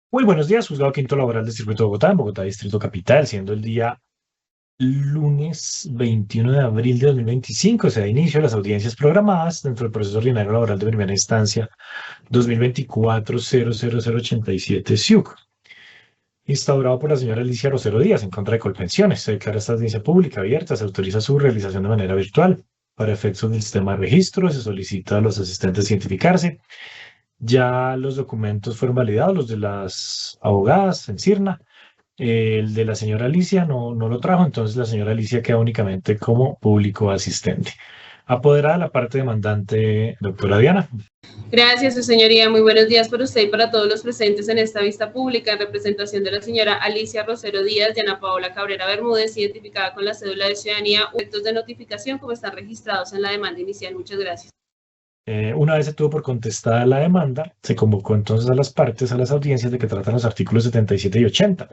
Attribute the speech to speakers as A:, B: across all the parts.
A: Muy buenos días, Juzgado Quinto Laboral del Circuito de Bogotá, en Bogotá, Distrito Capital, siendo el día lunes 21 de abril de 2025, se da inicio a las audiencias programadas dentro del proceso ordinario laboral de primera instancia 2024-00087 SIUC, instaurado por la señora Alicia Rosero Díaz en contra de Colpensiones. Se declara esta audiencia pública abierta, se autoriza su realización de manera virtual. Para efectos del sistema de registro, se solicita a los asistentes identificarse. Ya los documentos fueron validados, los de las abogadas en Sirna. El de la señora Alicia no lo trajo, entonces la señora Alicia queda únicamente como público asistente. Apoderada la parte demandante, doctora Diana.
B: Gracias, su señoría. Muy buenos días para usted y para todos los presentes en esta vista pública en representación de la señora Alicia Rosero Díaz y Ana Paola Cabrera Bermúdez, identificada con la cédula de ciudadanía o efectos de notificación como están registrados en la demanda inicial. Muchas gracias.
A: Una vez se tuvo por contestada la demanda, se convocó entonces a las partes a las audiencias de que tratan los artículos 77 y 80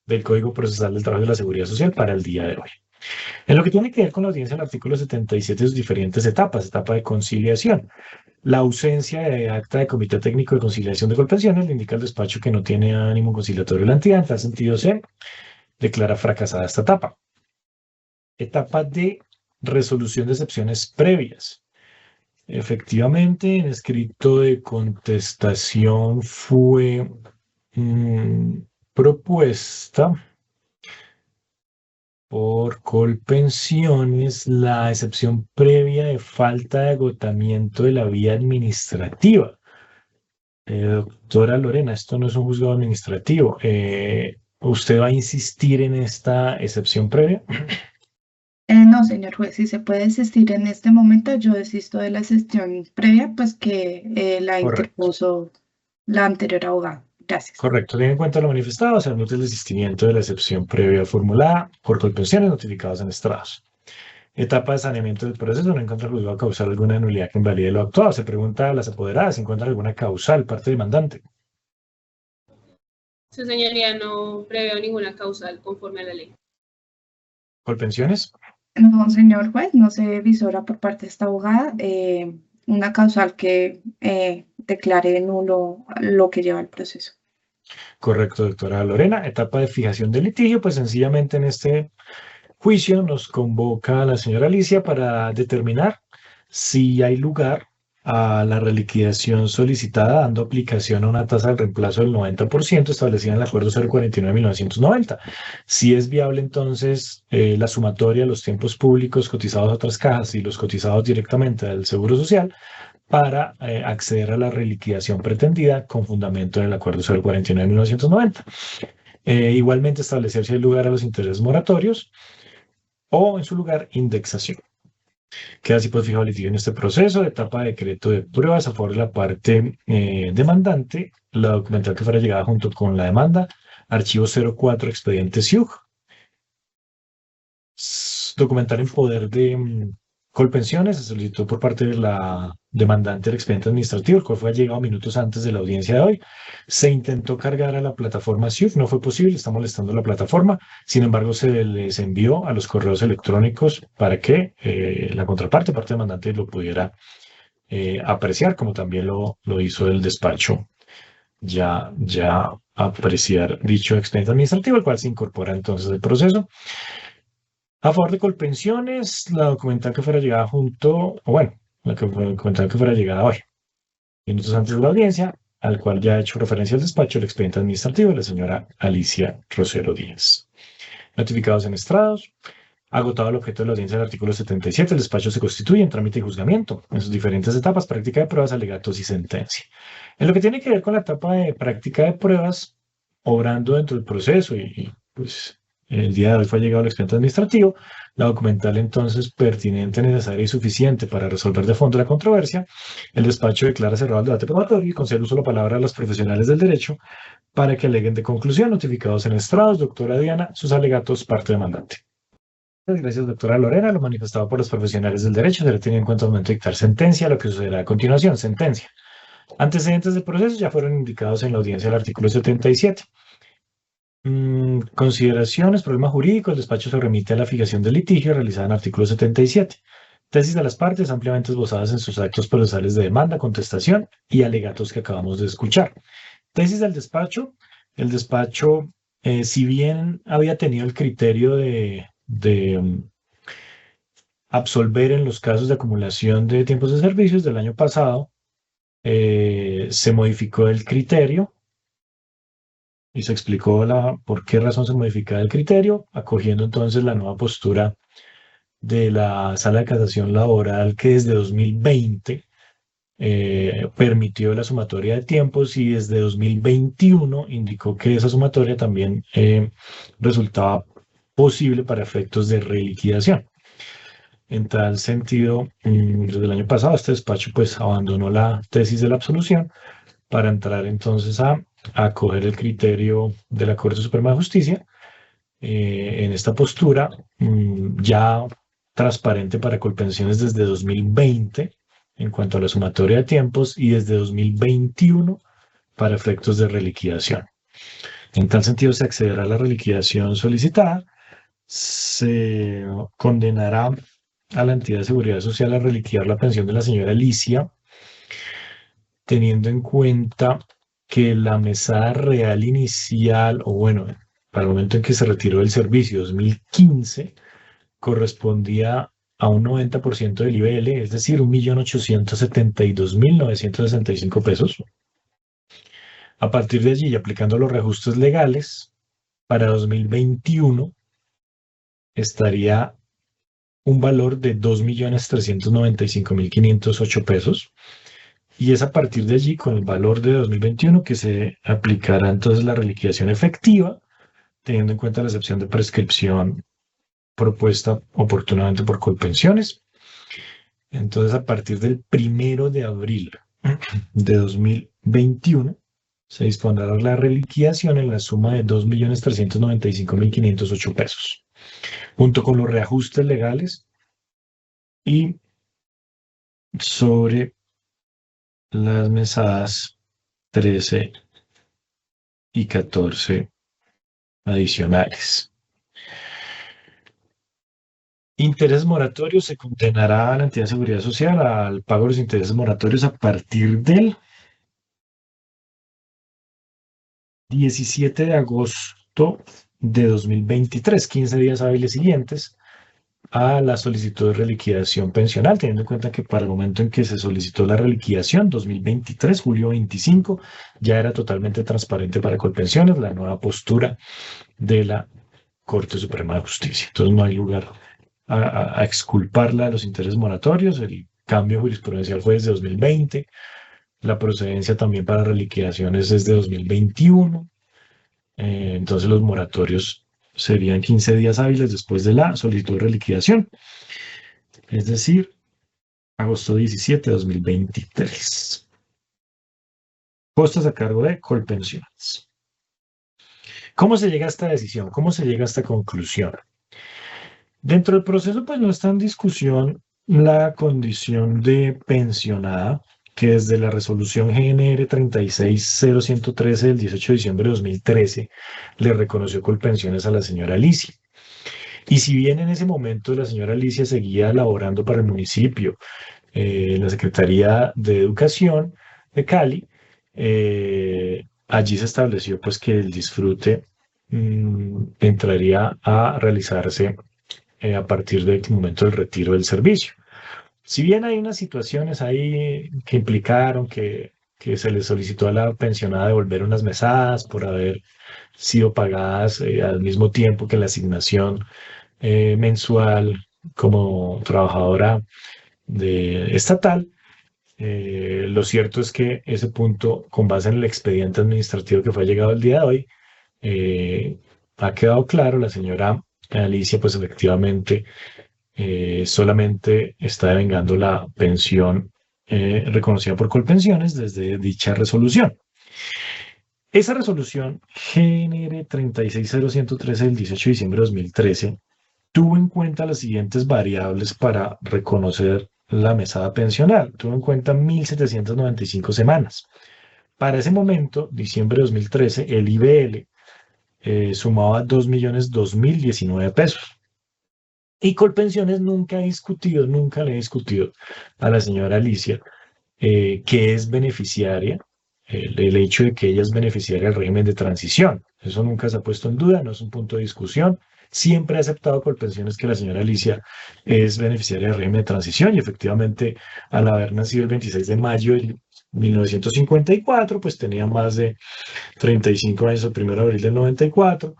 A: del Código Procesal del Trabajo y de la Seguridad Social para el día de hoy. En lo que tiene que ver con la audiencia del artículo 77 y sus diferentes etapas, etapa de conciliación. La ausencia de acta de Comité Técnico de Conciliación de Colpensiones le indica al despacho que no tiene ánimo conciliatorio de la entidad. En tal sentido, se declara fracasada esta etapa. Etapa de resolución de excepciones previas. Efectivamente, en escrito de contestación fue propuesta por Colpensiones la excepción previa de falta de agotamiento de la vía administrativa. Doctora Lorena, esto no es un juzgado administrativo. ¿Usted va a insistir en esta excepción previa?
C: No, señor juez, si se puede desistir en este momento, yo desisto de la sesión previa, pues que la
A: Correcto.
C: interpuso la anterior abogada. Gracias.
A: Correcto. Teniendo en cuenta lo manifestado, se admite el desistimiento de la excepción previa formulada por Colpensiones notificados en estrados. Etapa de saneamiento del proceso. No encuentra el juzgado causal alguna nulidad que invalide lo actuado. Se pregunta a las apoderadas si encuentra alguna causal, parte demandante.
B: Su señoría, no preveo ninguna causal conforme a la ley.
A: ¿Colpensiones?
C: No, señor juez, no se visora por parte de esta abogada una causal que declare nulo lo que lleva el proceso.
A: Correcto, doctora Lorena. Etapa de fijación del litigio. Pues sencillamente en este juicio nos convoca a la señora Alicia para determinar si hay lugar a la reliquidación solicitada, dando aplicación a una tasa de reemplazo del 90% establecida en el Acuerdo 049 de 1990. Si es viable, entonces, la sumatoria de los tiempos públicos cotizados a otras cajas y los cotizados directamente al Seguro Social para acceder a la reliquidación pretendida con fundamento en el Acuerdo 049 de 1990. Igualmente, establecer si hay lugar a los intereses moratorios o, en su lugar, indexación. Queda así pues fijado el litigio en este proceso. Etapa de decreto de pruebas a favor de la parte demandante. La documental que fuera llegada junto con la demanda. Archivo 04, expediente SIUG. Documental en poder de Colpensiones. Se solicitó por parte de la demandante el expediente administrativo, el cual fue llegado minutos antes de la audiencia de hoy. Se intentó cargar a la plataforma SIUG, no fue posible, está molestando la plataforma. Sin embargo, se les envió a los correos electrónicos para que la contraparte, parte demandante, lo pudiera apreciar, como también lo hizo el despacho. Ya apreciar dicho expediente administrativo, el cual se incorpora entonces al proceso. A favor de Colpensiones, la documental que fuera llegada la documental que fuera llegada hoy, minutos antes de la audiencia, al cual ya ha hecho referencia el despacho, el expediente administrativo de la señora Alicia Rosero Díaz. Notificados en estrados. Agotado el objeto de la audiencia del artículo 77, el despacho se constituye en trámite y juzgamiento en sus diferentes etapas, práctica de pruebas, alegatos y sentencia. En lo que tiene que ver con la etapa de práctica de pruebas, obrando dentro del proceso pues el día de hoy fue llegado el expediente administrativo, la documental entonces pertinente, necesaria y suficiente para resolver de fondo la controversia, el despacho declara cerrado el debate probatorio y concede uso de la palabra a los profesionales del derecho para que aleguen de conclusión, notificados en estrados. Doctora Diana, sus alegatos, parte demandante. Gracias, doctora Lorena. Lo manifestado por los profesionales del derecho será tenido en cuenta al momento de dictar sentencia. Lo que sucederá a continuación, sentencia. Antecedentes del proceso ya fueron indicados en la audiencia del artículo 77. Consideraciones, problema jurídico. El despacho se remite a la fijación del litigio realizada en el artículo 77. Tesis de las partes ampliamente esbozadas en sus actos procesales de demanda, contestación y alegatos que acabamos de escuchar. Tesis del despacho. El despacho, si bien había tenido el criterio de absolver en los casos de acumulación de tiempos de servicios del año pasado, se modificó el criterio y se explicó por qué razón se modificaba el criterio, acogiendo entonces la nueva postura de la Sala de Casación Laboral que desde 2020 permitió la sumatoria de tiempos y desde 2021 indicó que esa sumatoria también resultaba posible para efectos de reliquidación. En tal sentido, desde el año pasado este despacho pues abandonó la tesis de la absolución para entrar entonces a acoger el criterio de la Corte Suprema de Justicia en esta postura ya transparente para Colpensiones desde 2020 en cuanto a la sumatoria de tiempos y desde 2021 para efectos de reliquidación. En tal sentido, se accederá a la reliquidación solicitada, se condenará a la entidad de seguridad social a reliquidar la pensión de la señora Alicia, teniendo en cuenta que la mesada real inicial, o bueno, para el momento en que se retiró del servicio, 2015, correspondía a un 90% del IBL, es decir, 1.872.965 pesos. A partir de allí, y aplicando los reajustes legales, para 2021 estaría un valor de 2.395.508 pesos. Y es a partir de allí, con el valor de 2021, que se aplicará entonces la reliquidación efectiva, teniendo en cuenta la excepción de prescripción propuesta oportunamente por Colpensiones. Entonces, a partir del 1 de abril de 2021, se dispondrá la reliquidación en la suma de 2.395.508 pesos, junto con los reajustes legales y sobre las mesadas 13 y 14 adicionales. Intereses moratorios: se condenará a la entidad de seguridad social al pago de los intereses moratorios a partir del 17 de agosto de 2023, 15 días hábiles siguientes a la solicitud de reliquidación pensional, teniendo en cuenta que para el momento en que se solicitó la reliquidación, 2023, julio 25, ya era totalmente transparente para Colpensiones la nueva postura de la Corte Suprema de Justicia. Entonces no hay lugar a exculparla de los intereses moratorios. El cambio jurisprudencial fue desde 2020, la procedencia también para reliquidaciones es de 2021, entonces los moratorios serían 15 días hábiles después de la solicitud de reliquidación, es decir, agosto 17 de 2023. Costas a cargo de Colpensiones. ¿Cómo se llega a esta decisión? ¿Cómo se llega a esta conclusión? Dentro del proceso, pues no está en discusión la condición de pensionada, que desde la resolución GNR 36013 del 18 de diciembre de 2013 le reconoció Colpensiones a la señora Alicia. Y si bien en ese momento la señora Alicia seguía laborando para el municipio, en la Secretaría de Educación de Cali, allí se estableció pues que el disfrute entraría a realizarse a partir del momento del retiro del servicio. Si bien hay unas situaciones ahí que implicaron que se le solicitó a la pensionada devolver unas mesadas por haber sido pagadas al mismo tiempo que la asignación mensual como trabajadora estatal, lo cierto es que ese punto, con base en el expediente administrativo que fue llegado el día de hoy, ha quedado claro. La señora Alicia, pues efectivamente, solamente está devengando la pensión reconocida por Colpensiones desde dicha resolución. Esa resolución GNR 36013 del 18 de diciembre de 2013 tuvo en cuenta las siguientes variables para reconocer la mesada pensional. Tuvo en cuenta 1.795 semanas. Para ese momento, diciembre de 2013, el IBL sumaba 2.002.019 pesos. Y Colpensiones nunca le ha discutido a la señora Alicia, que es beneficiaria el hecho de que ella es beneficiaria del régimen de transición. Eso nunca se ha puesto en duda, no es un punto de discusión. Siempre ha aceptado Colpensiones que la señora Alicia es beneficiaria del régimen de transición y efectivamente, al haber nacido el 26 de mayo de 1954, pues tenía más de 35 años el 1 de abril del 94.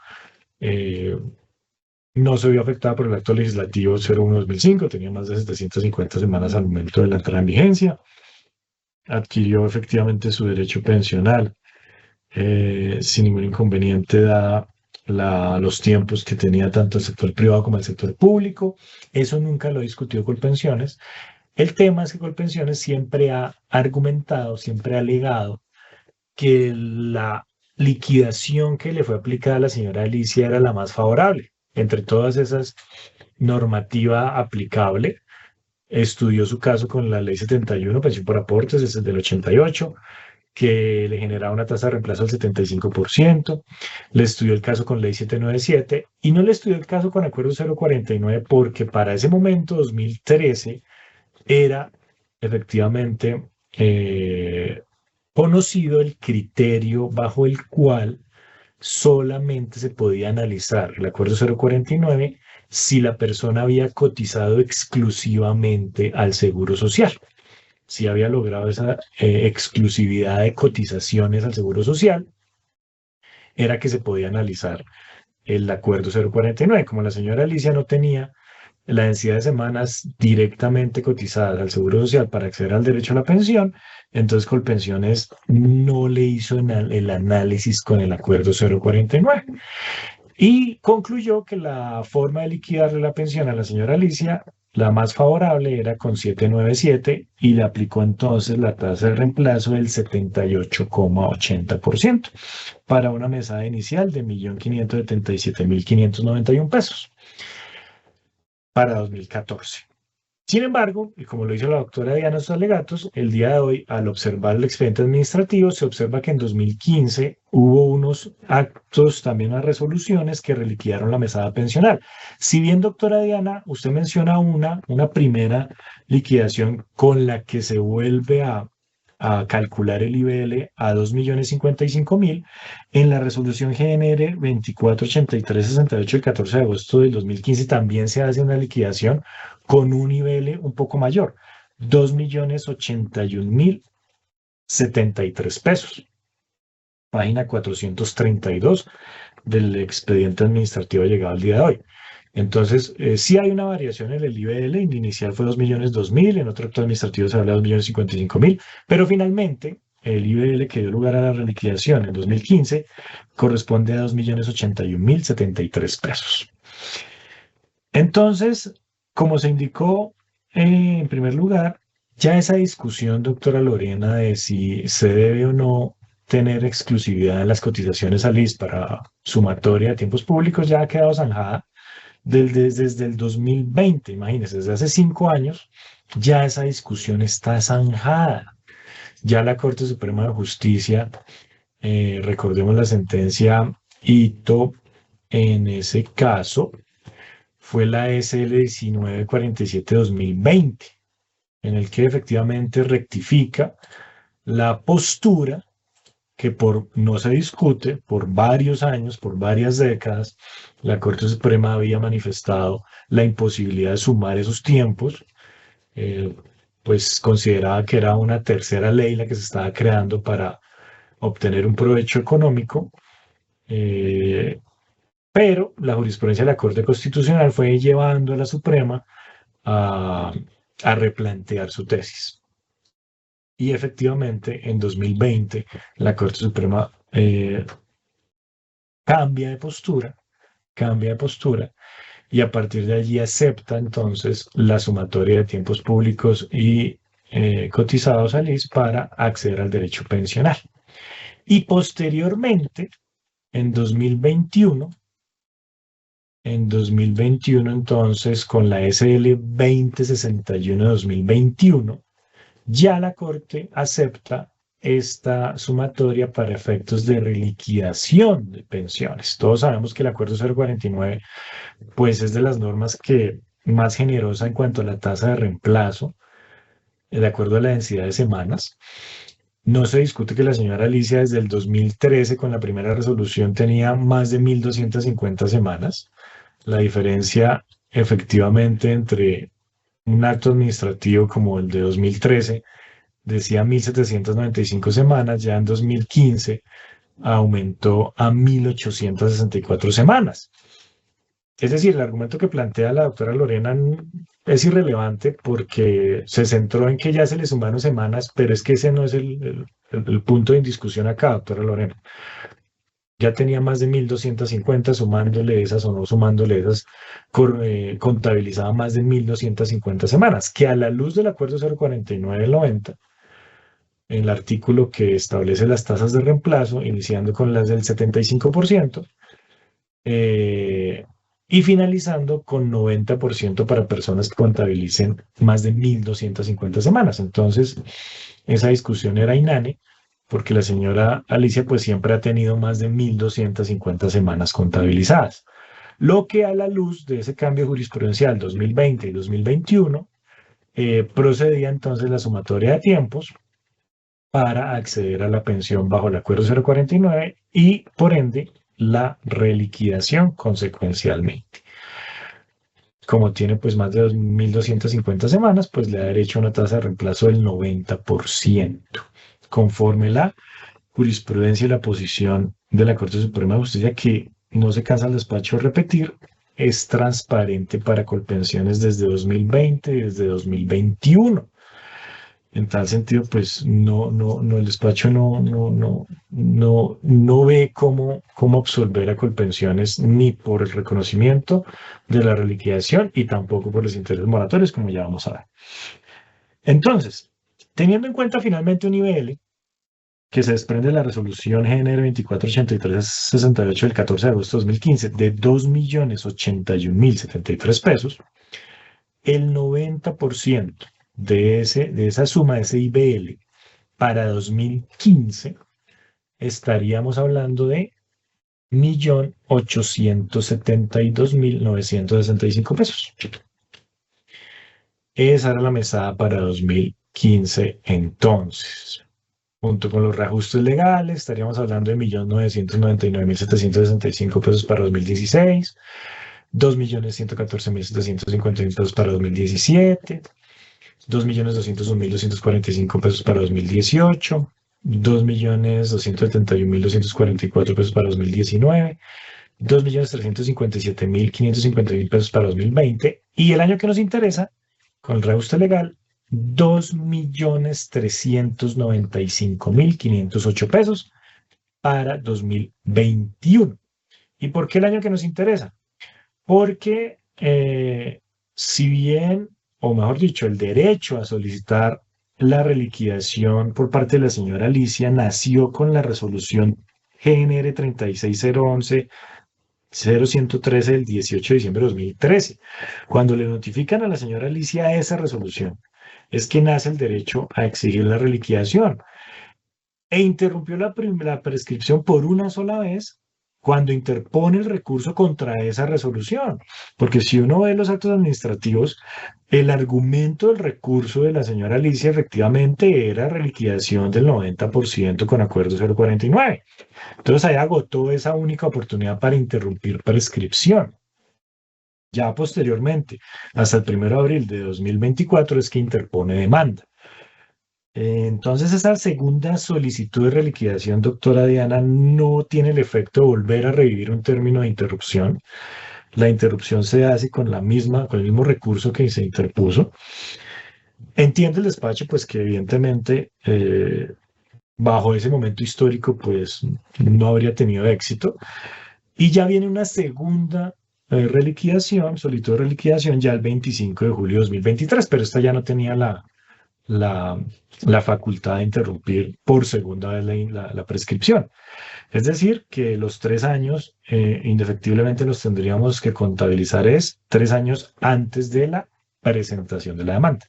A: No se vio afectada por el acto legislativo 01/2005, tenía más de 750 semanas al momento de la entrada en vigencia. Adquirió efectivamente su derecho pensional sin ningún inconveniente, dada los tiempos que tenía tanto el sector privado como el sector público. Eso nunca lo discutió Colpensiones. El tema es que Colpensiones siempre ha argumentado, siempre ha alegado que la liquidación que le fue aplicada a la señora Alicia era la más favorable. Entre todas esas normativa aplicable, estudió su caso con la Ley 71, pensión por aportes, desde el 88, que le generaba una tasa de reemplazo del 75%. Le estudió el caso con Ley 797 y no le estudió el caso con Acuerdo 049 porque para ese momento, 2013, era efectivamente conocido el criterio bajo el cual solamente se podía analizar el Acuerdo 049 si la persona había cotizado exclusivamente al Seguro Social. Si había logrado esa exclusividad de cotizaciones al Seguro Social, era que se podía analizar el Acuerdo 049. Como la señora Alicia no tenía la densidad de semanas directamente cotizadas al Seguro Social para acceder al derecho a la pensión, entonces Colpensiones no le hizo el análisis con el Acuerdo 049 y concluyó que la forma de liquidarle la pensión a la señora Alicia, la más favorable, era con 797 y le aplicó entonces la tasa de reemplazo del 78,80% para una mesada inicial de 1.577.591 pesos para 2014. Sin embargo, y como lo hizo la doctora Diana en sus alegatos, el día de hoy, al observar el expediente administrativo, se observa que en 2015 hubo unos actos, también unas resoluciones que reliquidaron la mesada pensional. Si bien, doctora Diana, usted menciona una primera liquidación con la que se vuelve a calcular el IBL a 2.055.000, en la resolución GNR 2483/68 del 14 de agosto del 2015 también se hace una liquidación con un IBL un poco mayor, 2.081.073 pesos. Página 432 del expediente administrativo llegado al día de hoy. Entonces, sí hay una variación en el IBL, en inicial fue 2.002.000, en otro acto administrativo se habla de 2.055.000, pero finalmente el IBL que dio lugar a la reliquidación en 2015 corresponde a 2.081.073 pesos. Entonces, como se indicó en primer lugar, ya esa discusión, doctora Lorena, de si se debe o no tener exclusividad en las cotizaciones al ISS para sumatoria de tiempos públicos ya ha quedado zanjada desde el 2020, imagínense, desde hace 5 años, ya esa discusión está zanjada. Ya la Corte Suprema de Justicia, recordemos la sentencia Ito, en ese caso, fue la SL 1947/2020, en el que efectivamente rectifica la postura que no se discute por varios años, por varias décadas, la Corte Suprema había manifestado la imposibilidad de sumar esos tiempos, pues consideraba que era una tercera ley la que se estaba creando para obtener un provecho económico, pero la jurisprudencia de la Corte Constitucional fue llevando a la Suprema a replantear su tesis. Y efectivamente, en 2020, la Corte Suprema cambia de postura, y a partir de allí acepta entonces la sumatoria de tiempos públicos y cotizados al ISS para acceder al derecho pensional. Y posteriormente, en 2021, entonces, con la SL 2061/2021, ya la Corte acepta esta sumatoria para efectos de reliquidación de pensiones. Todos sabemos que el Acuerdo 049 pues es de las normas que más generosa en cuanto a la tasa de reemplazo, de acuerdo a la densidad de semanas. No se discute que la señora Alicia desde el 2013 con la primera resolución tenía más de 1.250 semanas. La diferencia efectivamente entre un acto administrativo como el de 2013 decía 1.795 semanas, ya en 2015 aumentó a 1.864 semanas. Es decir, el argumento que plantea la doctora Lorena es irrelevante porque se centró en que ya se le sumaron semanas, pero es que ese no es el punto de discusión acá, doctora Lorena. Ya tenía más de 1.250, sumándole esas o no sumándole esas, contabilizaba más de 1.250 semanas, que a la luz del acuerdo 049 del 90, en el artículo que establece las tasas de reemplazo, iniciando con las del 75%, y finalizando con 90% para personas que contabilicen más de 1.250 semanas. Entonces, esa discusión era inane, porque la señora Alicia pues siempre ha tenido más de 1.250 semanas contabilizadas. Lo que a la luz de ese cambio jurisprudencial 2020 y 2021, procedía entonces la sumatoria de tiempos para acceder a la pensión bajo el acuerdo 049 y, por ende, la reliquidación consecuencialmente. Como tiene pues más de 2.250 semanas, pues le da derecho a una tasa de reemplazo del 90%, conforme la jurisprudencia y la posición de la Corte Suprema de Justicia, que no se cansa el despacho de repetir, es transparente para Colpensiones desde 2020 y desde 2021. En tal sentido, pues el despacho no ve cómo absolver a Colpensiones ni por el reconocimiento de la reliquidación y tampoco por los intereses moratorios, como ya vamos a ver. Entonces, teniendo en cuenta finalmente un IBL que se desprende de la resolución GNR 2483-68 del 14 de agosto de 2015 de 2.081.073 pesos, el 90% de esa suma, de ese IBL, para 2015, estaríamos hablando de 1.872.965 pesos. Esa era la mesada para 2015 entonces. Junto con los reajustes legales, estaríamos hablando de 1.999.765 pesos para 2016, 2.114.751 pesos para 2017, 2.201.245 pesos para 2018, 2.271.244 pesos para 2019, 2.357.551 pesos para 2020 y el año que nos interesa, con el reajuste legal, 2.395.508 pesos para 2021. ¿Y por qué el año que nos interesa? Porque si bien, o mejor dicho, el derecho a solicitar la reliquidación por parte de la señora Alicia nació con la resolución GNR 36011-0113 del 18 de diciembre de 2013. Cuando le notifican a la señora Alicia esa resolución, es que nace el derecho a exigir la reliquidación. E interrumpió la prescripción por una sola vez cuando interpone el recurso contra esa resolución. Porque si uno ve los actos administrativos, el argumento del recurso de la señora Alicia efectivamente era reliquidación del 90% con acuerdo 049. Entonces ahí agotó esa única oportunidad para interrumpir prescripción. Ya posteriormente, hasta el 1 de abril de 2024, es que interpone demanda. Entonces, esa segunda solicitud de reliquidación, doctora Diana, no tiene el efecto de volver a revivir un término de interrupción. La interrupción se hace con el mismo recurso que se interpuso. Entiende el despacho, pues, que evidentemente, bajo ese momento histórico, pues, no habría tenido éxito. Y ya viene una segunda solicitud de reliquidación, ya el 25 de julio de 2023, pero esta ya no tenía la facultad de interrumpir por segunda vez la prescripción. Es decir, que los 3 años indefectiblemente los tendríamos que contabilizar 3 años antes de la presentación de la demanda.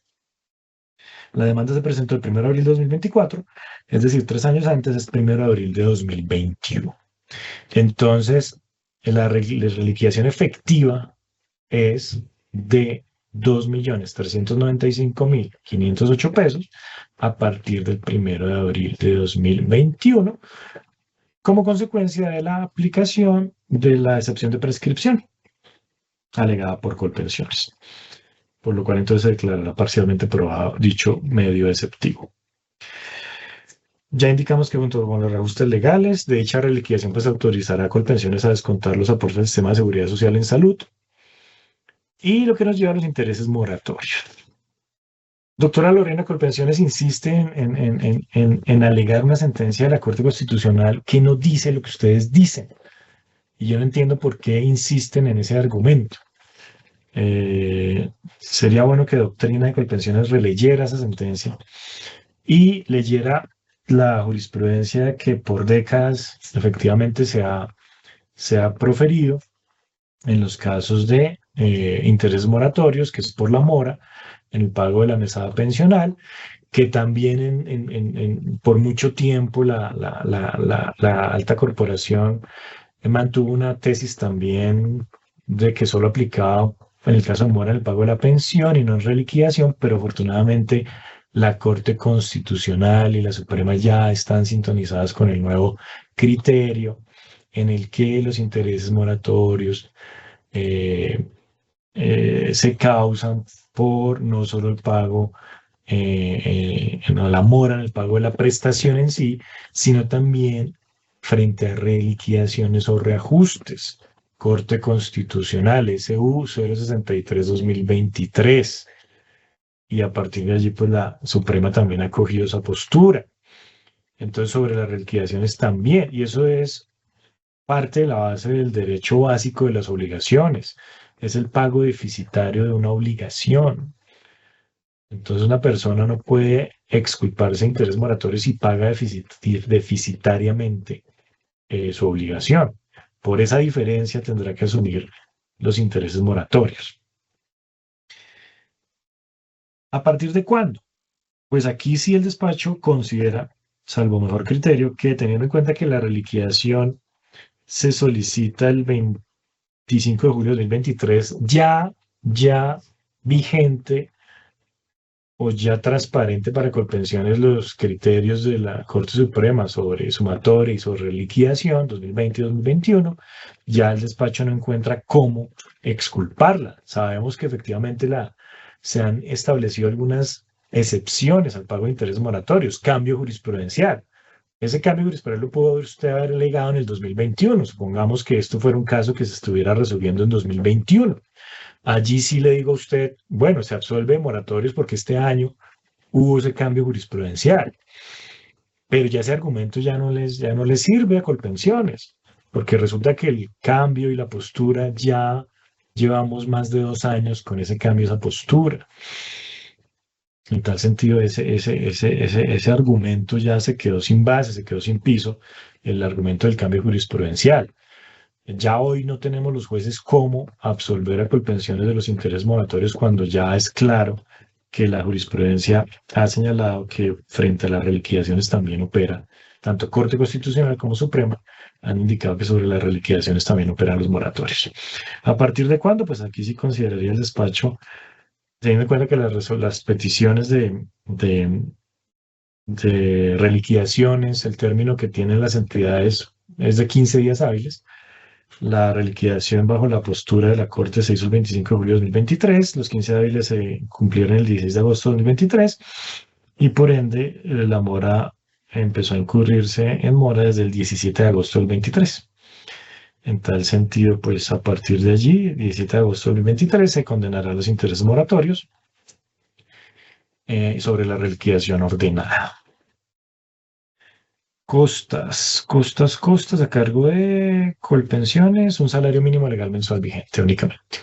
A: La demanda se presentó el 1 de abril de 2024, es decir, 3 años antes es 1 de abril de 2021. Entonces, la reliquidación efectiva es de 2.395.508 pesos a partir del 1 de abril de 2021, como consecuencia de la aplicación de la excepción de prescripción alegada por Colpensiones, por lo cual entonces se declarará parcialmente probado dicho medio exceptivo. Ya indicamos que junto con los reajustes legales de dicha reliquidación pues autorizará a Colpensiones a descontar los aportes del sistema de seguridad social en salud y lo que nos lleva a los intereses moratorios. Doctora Lorena, Colpensiones insiste en alegar una sentencia de la Corte Constitucional que no dice lo que ustedes dicen. Y yo no entiendo por qué insisten en ese argumento. Sería bueno que Doctrina de Colpensiones releyera esa sentencia y leyera la jurisprudencia que por décadas efectivamente se ha proferido en los casos de intereses moratorios, que es por la mora, en el pago de la mesada pensional, que también por mucho tiempo la alta corporación mantuvo una tesis también de que solo aplicaba en el caso de mora en el pago de la pensión y no en reliquidación, pero afortunadamente la Corte Constitucional y la Suprema ya están sintonizadas con el nuevo criterio en el que los intereses moratorios se causan por no solo el pago, no la mora en el pago de la prestación en sí, sino también frente a reliquidaciones o reajustes. Corte Constitucional, SU 063-2023. Y a partir de allí, pues la Suprema también ha cogido esa postura. Entonces, sobre las reliquidaciones también, y eso es parte de la base del derecho básico de las obligaciones, es el pago deficitario de una obligación. Entonces, una persona no puede exculparse de intereses moratorios si paga deficitariamente su obligación. Por esa diferencia tendrá que asumir los intereses moratorios. ¿A partir de cuándo? Pues aquí sí el despacho considera, salvo mejor criterio, que teniendo en cuenta que la reliquidación se solicita el 25 de julio de 2023, ya vigente o ya transparente para Colpensiones los criterios de la Corte Suprema sobre sumatoria y sobre liquidación 2020 y 2021, ya el despacho no encuentra cómo exculparla. Sabemos que efectivamente se han establecido algunas excepciones al pago de intereses moratorios, cambio jurisprudencial. Ese cambio jurisprudencial lo pudo usted haber alegado en el 2021. Supongamos que esto fuera un caso que se estuviera resolviendo en 2021. Allí sí le digo a usted, bueno, se absuelve de moratorios porque este año hubo ese cambio jurisprudencial. Pero ya ese argumento ya no les sirve a Colpensiones, porque resulta que el cambio y la postura ya llevamos más de 2 años con ese cambio, esa postura. En tal sentido, ese argumento ya se quedó sin base, se quedó sin piso, el argumento del cambio jurisprudencial. Ya hoy no tenemos los jueces cómo absolver a Colpensiones de los intereses moratorios cuando ya es claro que la jurisprudencia ha señalado que frente a las reliquidaciones también opera, tanto Corte Constitucional como Suprema han indicado que sobre las reliquidaciones también operan los moratorios. ¿A partir de cuándo? Pues aquí sí consideraría el despacho, teniendo en cuenta que las peticiones de reliquidaciones, el término que tienen las entidades es de 15 días hábiles. La reliquidación bajo la postura de la Corte se hizo el 25 de julio de 2023, los 15 hábiles se cumplieron el 16 de agosto de 2023 y por ende la mora empezó a incurrirse en mora desde el 17 de agosto del 23. En tal sentido, pues a partir de allí, 17 de agosto del 2023, se condenará los intereses moratorios sobre la reliquidación ordenada. Costas a cargo de Colpensiones, un salario mínimo legal mensual vigente únicamente.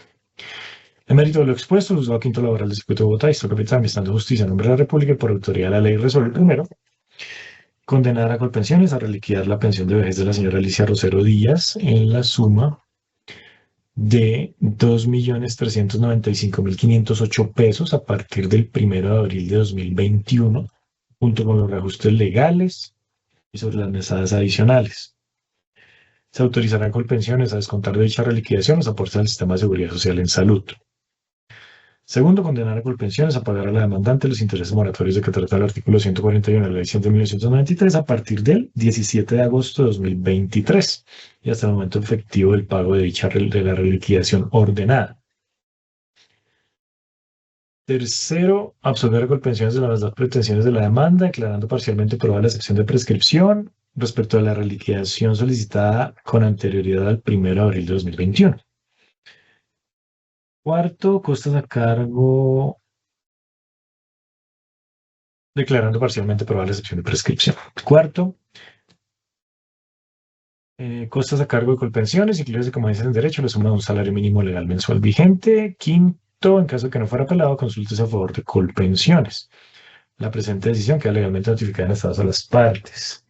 A: En mérito de lo expuesto, el juzgado quinto laboral del circuito de Bogotá, Distrito Capital, Administrando Justicia en nombre de la República y por autoridad de la ley, resuelve primero condenar a Colpensiones a reliquidar la pensión de vejez de la señora Alicia Rosero Díaz en la suma de 2.395.508 pesos a partir del 1 de abril de 2021, junto con los reajustes legales y sobre las mesadas adicionales. Se autorizarán Colpensiones a descontar de dicha reliquidación los aportes al sistema de seguridad social en salud. Segundo, condenar a Colpensiones a pagar a la demandante los intereses moratorios de que trata el artículo 141 de la Ley 100 de 1993 a partir del 17 de agosto de 2023 y hasta el momento efectivo del pago de de la reliquidación ordenada. Tercero, absolver a Colpensiones de las dos pretensiones de la demanda, declarando parcialmente probada la excepción de prescripción respecto a la reliquidación solicitada con anterioridad al 1 de abril de 2021. Cuarto, costas a cargo, declarando parcialmente probada la excepción de prescripción. Cuarto, costas a cargo de Colpensiones, incluidas como dicen en derecho, le suma un salario mínimo legal mensual vigente. Quinto, en caso de que no fuera apelado, consultas a favor de Colpensiones. La presente decisión queda legalmente notificada en estados a las partes.